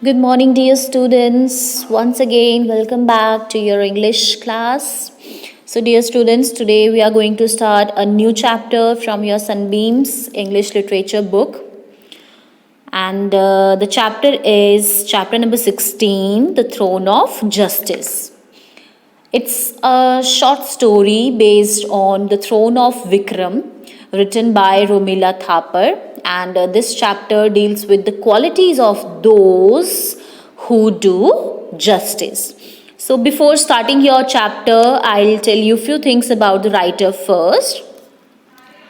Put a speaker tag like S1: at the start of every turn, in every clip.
S1: Good morning, dear students. Once again, welcome back to your English class. So, dear students, today we are going to start a new chapter from your Sunbeams English Literature book. And the chapter is chapter number 16, The Throne of Justice. It's a short story based on The Throne of Vikram, written by Romila Thapar. And this chapter deals with the qualities of those who do justice. So, before starting your chapter, I'll tell you a few things about the writer first.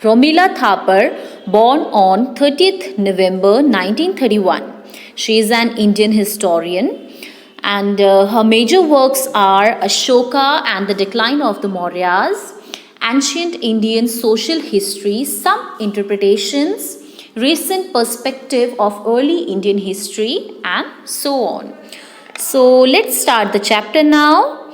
S1: Romila Thapar, born on 30th November 1931. She is an Indian historian and her major works are Ashoka and the Decline of the Mauryas, Ancient Indian Social History, Some Interpretations, Recent Perspective of Early Indian History, and so on. So let's start the chapter now.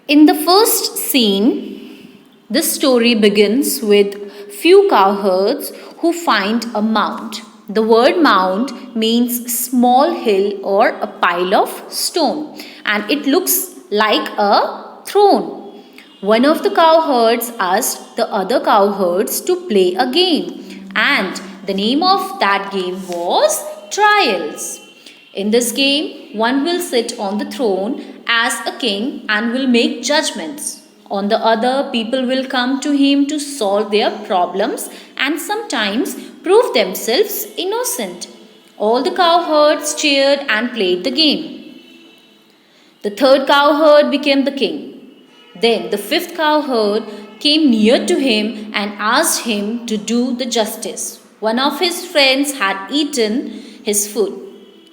S1: In the first scene, this story begins with few cowherds who find a mound. The word mound means small hill or a pile of stone, and it looks like a throne. One of the cowherds asked the other cowherds to play a game, and the name of that game was Trials. In this game, one will sit on the throne as a king and will make judgments. On the other, people will come to him to solve their problems and sometimes prove themselves innocent. All the cowherds cheered and played the game. The third cowherd became the king. Then the fifth cowherd came near to him and asked him to do the justice. One of his friends had eaten his food.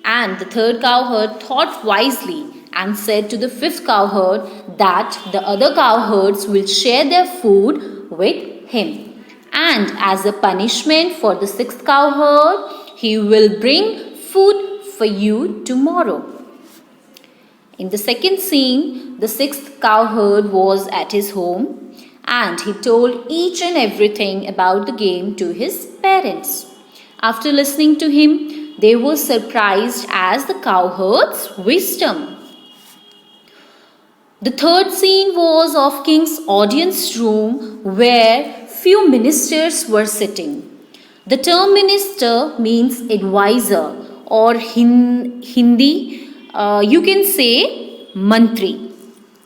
S1: And the third cowherd thought wisely and said to the fifth cowherd that the other cowherds will share their food with him. And as a punishment for the sixth cowherd, he will bring food for you tomorrow. In the second scene, the sixth cowherd was at his home and he told each and everything about the game to his parents. After listening to him, they were surprised as the cowherd's wisdom. The third scene was of king's audience room where few ministers were sitting. The term minister means advisor or Hindi you can say mantri.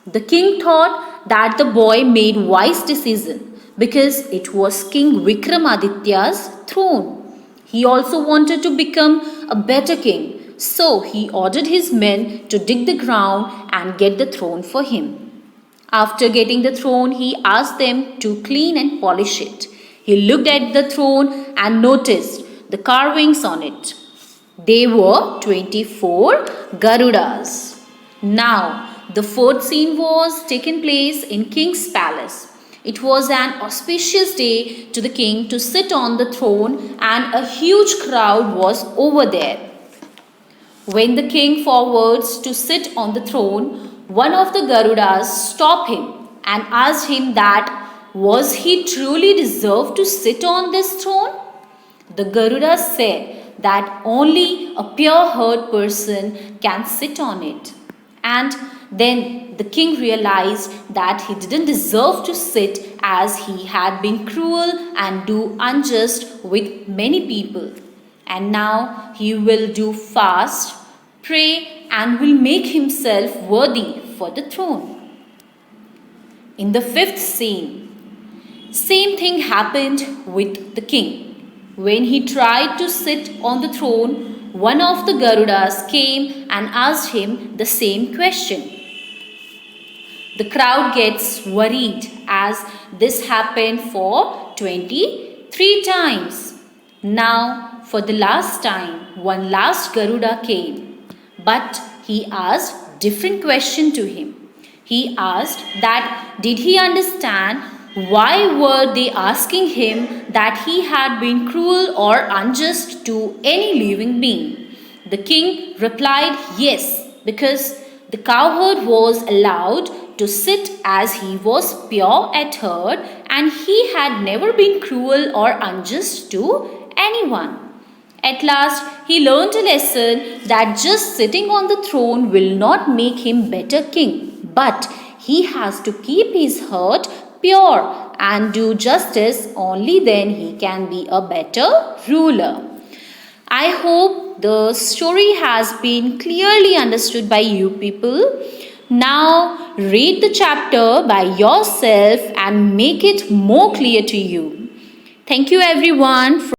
S1: The king thought that the boy made wise decision because it was King Vikramaditya's throne. He also wanted to become a better king, so he ordered his men to dig the ground and get the throne for him. After getting the throne, he asked them to clean and polish it. He looked at the throne and noticed the carvings on it. They were 24 Garudas. Now, the fourth scene was taken place in King's palace. It was an auspicious day to the king to sit on the throne, and a huge crowd was over there. When the king forwards to sit on the throne, one of the Garudas stopped him and asked him that was he truly deserved to sit on this throne? The Garuda said that only a pure heart person can sit on it. And then the king realized that he didn't deserve to sit as he had been cruel and do unjust with many people. And now he will do fast, pray, and will make himself worthy for the throne. In the fifth scene, same thing happened with the king. When he tried to sit on the throne, one of the Garudas came and asked him the same question. The crowd gets worried as this happened for 23 times. Now, for the last time, one last Garuda came, but he asked different question to him. He asked that did he understand why were they asking him that he had been cruel or unjust to any living being? The king replied yes, because the cowherd was allowed to sit as he was pure at heart and he had never been cruel or unjust to anyone. At last, he learned a lesson that just sitting on the throne will not make him better king, but he has to keep his heart pure and do justice. Only then he can be a better ruler. I hope the story has been clearly understood by you people. Now, read the chapter by yourself and make it more clear to you. Thank you, everyone.